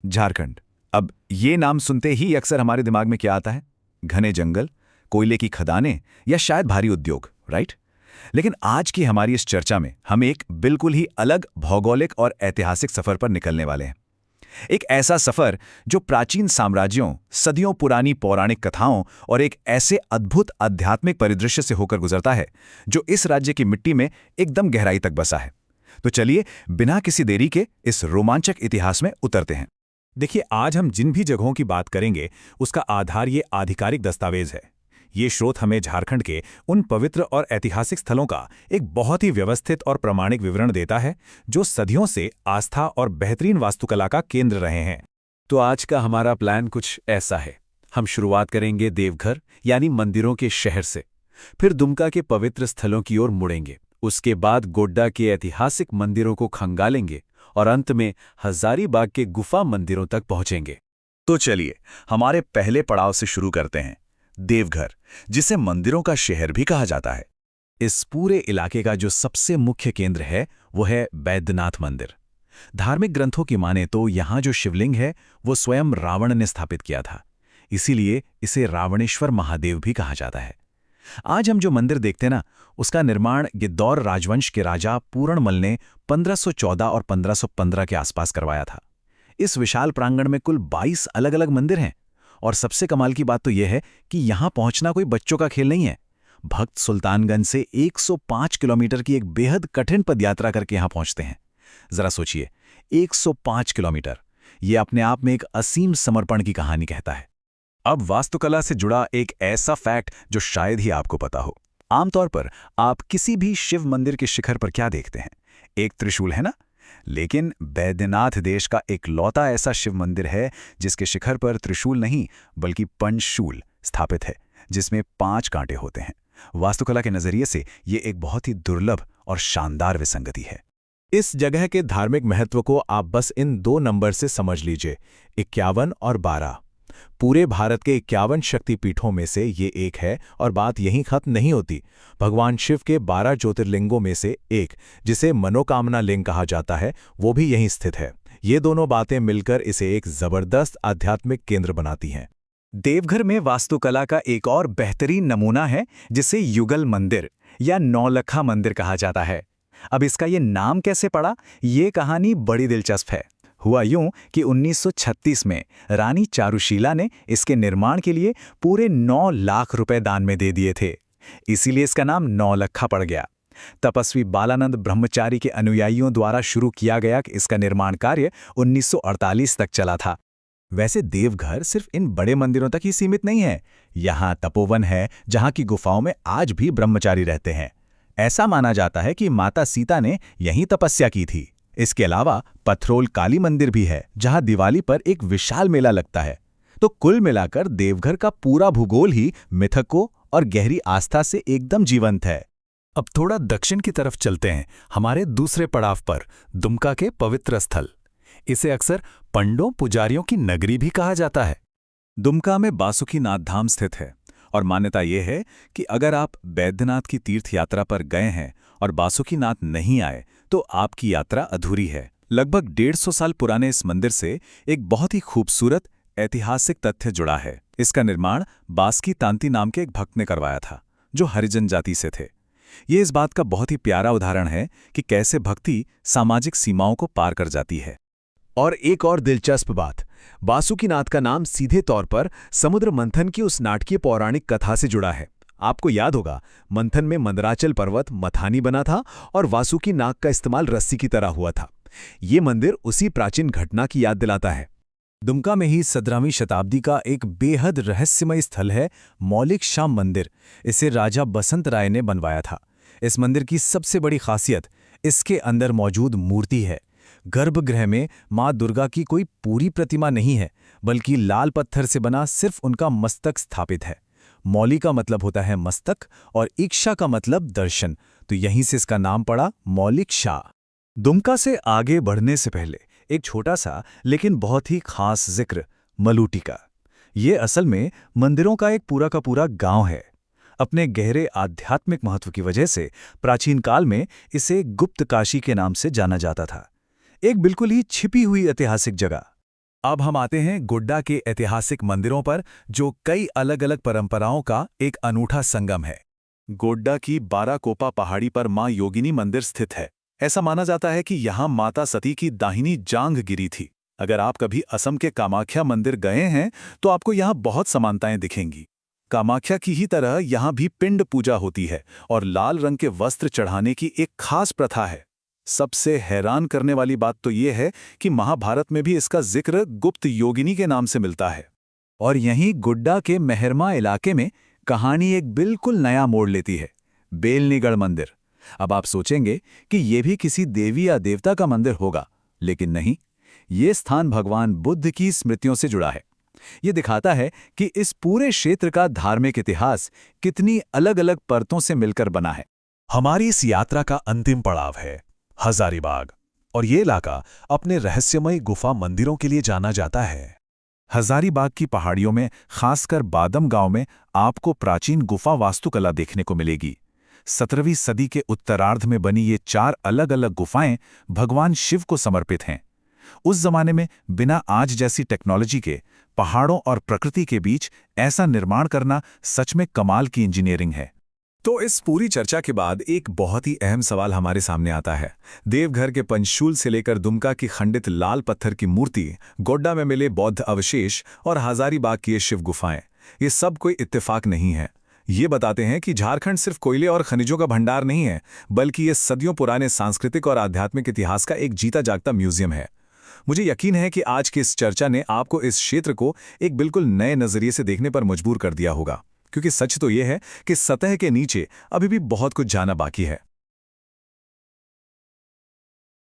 झारखंड। अब ये नाम सुनते ही अक्सर हमारे दिमाग में क्या आता है? घने जंगल, कोयले की खदानें या शायद भारी उद्योग, राइट? लेकिन आज की हमारी इस चर्चा में हम एक बिल्कुल ही अलग भौगोलिक और ऐतिहासिक सफर पर निकलने वाले हैं। एक ऐसा सफर जो प्राचीन साम्राज्यों, सदियों पुरानी पौराणिक कथाओं और एक ऐसे अद्भुत आध्यात्मिक परिदृश्य से होकर गुजरता है जो इस राज्य की मिट्टी में एकदम गहराई तक बसा है। तो चलिए, बिना किसी देरी के इस रोमांचक इतिहास में उतरते हैं। देखिए, आज हम जिन भी जगहों की बात करेंगे उसका आधार ये आधिकारिक दस्तावेज है। ये स्रोत हमें झारखंड के उन पवित्र और ऐतिहासिक स्थलों का एक बहुत ही व्यवस्थित और प्रामाणिक विवरण देता है जो सदियों से आस्था और बेहतरीन वास्तुकला का केंद्र रहे हैं। तो आज का हमारा प्लान कुछ ऐसा है। हम शुरुआत करेंगे देवघर यानी मंदिरों के शहर से, फिर दुमका के पवित्र स्थलों की ओर मुड़ेंगे, उसके बाद गोड्डा के ऐतिहासिक मंदिरों को खंगालेंगे और अंत में हजारीबाग के गुफा मंदिरों तक पहुंचेंगे। तो चलिए, हमारे पहले पड़ाव से शुरू करते हैं। देवघर, जिसे मंदिरों का शहर भी कहा जाता है। इस पूरे इलाके का जो सबसे मुख्य केंद्र है वो है बैद्यनाथ मंदिर। धार्मिक ग्रंथों की माने तो यहाँ जो शिवलिंग है वो स्वयं रावण ने स्थापित किया था, इसीलिए इसे रावणेश्वर महादेव भी कहा जाता है। आज हम जो मंदिर देखते हैं ना, उसका निर्माण गिद्धौर राजवंश के राजा पूरणमल ने 1514 और 1515 के आसपास करवाया था। इस विशाल प्रांगण में कुल 22 अलग अलग मंदिर हैं और सबसे कमाल की बात तो यह है कि यहाँ पहुंचना कोई बच्चों का खेल नहीं है। भक्त सुल्तानगंज से 105 किलोमीटर की एक बेहद कठिन पदयात्रा करके यहाँ पहुंचते हैं। जरा सोचिए, 105 किलोमीटर, ये अपने आप में एक असीम समर्पण की कहानी कहता है। अब वास्तुकला से जुड़ा एक ऐसा फैक्ट जो शायद ही आपको पता हो। आमतौर पर आप किसी भी शिव मंदिर के शिखर पर क्या देखते हैं? एक त्रिशूल, है ना? लेकिन बैद्यनाथ देश का इकलौता ऐसा शिव मंदिर है जिसके शिखर पर त्रिशूल नहीं बल्कि पंचशूल स्थापित है, जिसमें 5 कांटे होते हैं। वास्तुकला के नजरिए से ये एक बहुत ही दुर्लभ और शानदार विसंगति है। इस जगह के धार्मिक महत्व को आप बस इन 2 नंबर से समझ लीजिए, 51 और 12। पूरे भारत के 51 शक्तिपीठों में से ये एक है और बात यहीं खत्म नहीं होती। भगवान शिव के 12 ज्योतिर्लिंगों में से एक, जिसे मनोकामना लिंग कहा जाता है, वो भी यहीं स्थित है। ये दोनों बातें मिलकर इसे एक जबरदस्त आध्यात्मिक केंद्र बनाती हैं। देवघर में वास्तुकला का एक और बेहतरीन नमूना है जिसे युगल मंदिर या नौलखा मंदिर कहा जाता है। अब इसका ये नाम कैसे पड़ा, ये कहानी बड़ी दिलचस्प है। हुआ यूं कि 1936 में रानी चारुशीला ने इसके निर्माण के लिए पूरे 9 लाख रुपए दान में दे दिए थे, इसीलिए इसका नाम नौलखा पड़ गया। तपस्वी बालानंद ब्रह्मचारी के अनुयायियों द्वारा शुरू किया गया इसका निर्माण कार्य 1948 तक चला था। वैसे देवघर सिर्फ इन बड़े मंदिरों तक ही सीमित नहीं है। यहाँ तपोवन है जहाँ की गुफाओं में आज भी ब्रह्मचारी रहते हैं। ऐसा माना जाता है कि माता सीता ने यहीं तपस्या की थी। इसके अलावा पथरोल काली मंदिर भी है जहां दिवाली पर एक विशाल मेला लगता है। तो कुल मिलाकर देवघर का पूरा भूगोल ही मिथकों और गहरी आस्था से एकदम जीवंत है। अब थोड़ा दक्षिण की तरफ चलते हैं, हमारे दूसरे पड़ाव पर, दुमका के पवित्र स्थल। इसे अक्सर पंडों पुजारियों की नगरी भी कहा जाता है। दुमका में बासुकीनाथ धाम स्थित है और मान्यता यह है कि अगर आप बैद्यनाथ की तीर्थ यात्रा पर गए हैं और बासुकीनाथ नहीं आए तो आपकी यात्रा अधूरी है। लगभग 150 साल पुराने इस मंदिर से एक बहुत ही खूबसूरत ऐतिहासिक तथ्य जुड़ा है। इसका निर्माण बास्की तांती नाम के एक भक्त ने करवाया था जो हरिजन जाति से थे। ये इस बात का बहुत ही प्यारा उदाहरण है कि कैसे भक्ति सामाजिक सीमाओं को पार कर जाती है। और एक और दिलचस्प बात, बासुकीनाथ का नाम सीधे तौर पर समुद्र मंथन की उस नाटकीय पौराणिक कथा से जुड़ा है। आपको याद होगा, मंथन में मंदराचल पर्वत मथानी बना था और वासुकी नाग का इस्तेमाल रस्सी की तरह हुआ था। ये मंदिर उसी प्राचीन घटना की याद दिलाता है। दुमका में ही 17वीं शताब्दी का एक बेहद रहस्यमय स्थल है मौलिक शाह मंदिर। इसे राजा बसंत राय ने बनवाया था। इस मंदिर की सबसे बड़ी खासियत इसके अंदर मौजूद मूर्ति है। गर्भगृह में मां दुर्गा की कोई पूरी प्रतिमा नहीं है, बल्कि लाल पत्थर से बना सिर्फ उनका मस्तक स्थापित है। मौली का मतलब होता है मस्तक और इक्षा का मतलब दर्शन, तो यहीं से इसका नाम पड़ा मौलिक शाह। दुमका से आगे बढ़ने से पहले एक छोटा सा लेकिन बहुत ही खास जिक्र, मलूटी का। ये असल में मंदिरों का एक पूरा का पूरा गांव है। अपने गहरे आध्यात्मिक महत्व की वजह से प्राचीन काल में इसे गुप्त काशी के नाम से जाना जाता था। एक बिल्कुल ही छिपी हुई ऐतिहासिक जगह। अब हम आते हैं गोड्डा के ऐतिहासिक मंदिरों पर, जो कई अलग अलग परंपराओं का एक अनूठा संगम है। गोड्डा की बाराकोपा पहाड़ी पर मां योगिनी मंदिर स्थित है। ऐसा माना जाता है कि यहाँ माता सती की दाहिनी जांघ गिरी थी। अगर आप कभी असम के कामाख्या मंदिर गए हैं तो आपको यहाँ बहुत समानताएं दिखेंगी। कामाख्या की ही तरह यहाँ भी पिंड पूजा होती है और लाल रंग के वस्त्र चढ़ाने की एक खास प्रथा है। सबसे हैरान करने वाली बात तो ये है कि महाभारत में भी इसका जिक्र गुप्त योगिनी के नाम से मिलता है। और यहीं गोड्डा के मेहरमा इलाके में कहानी एक बिल्कुल नया मोड़ लेती है। बेलनीगढ़ मंदिर। अब आप सोचेंगे कि ये भी किसी देवी या देवता का मंदिर होगा, लेकिन नहीं, ये स्थान भगवान बुद्ध की स्मृतियों से जुड़ा है। ये दिखाता है कि इस पूरे क्षेत्र का धार्मिक इतिहास कितनी अलग अलग परतों से मिलकर बना है। हमारी इस यात्रा का अंतिम पड़ाव है हजारीबाग, और ये इलाका अपने रहस्यमय गुफा मंदिरों के लिए जाना जाता है। हजारीबाग की पहाड़ियों में, खासकर बादम गांव में, आपको प्राचीन गुफा वास्तुकला देखने को मिलेगी। 17वीं सदी के उत्तरार्ध में बनी ये 4 अलग अलग गुफाएं भगवान शिव को समर्पित हैं। उस जमाने में बिना आज जैसी टेक्नोलॉजी के पहाड़ों और प्रकृति के बीच ऐसा निर्माण करना सच में कमाल की इंजीनियरिंग है। तो इस पूरी चर्चा के बाद एक बहुत ही अहम सवाल हमारे सामने आता है। देवघर के पंचशूल से लेकर दुमका की खंडित लाल पत्थर की मूर्ति, गोड्डा में मिले बौद्ध अवशेष और हजारीबाग की ये शिव गुफाएं, ये सब कोई इत्तेफाक नहीं है। ये बताते हैं कि झारखंड सिर्फ कोयले और खनिजों का भंडार नहीं है, बल्कि ये सदियों पुराने सांस्कृतिक और आध्यात्मिक इतिहास का एक जीता जागता म्यूजियम है। मुझे यकीन है कि आज की इस चर्चा ने आपको इस क्षेत्र को एक बिल्कुल नए नजरिए से देखने पर मजबूर कर दिया होगा, क्योंकि सच तो यह है कि सतह के नीचे अभी भी बहुत कुछ जाना बाकी है।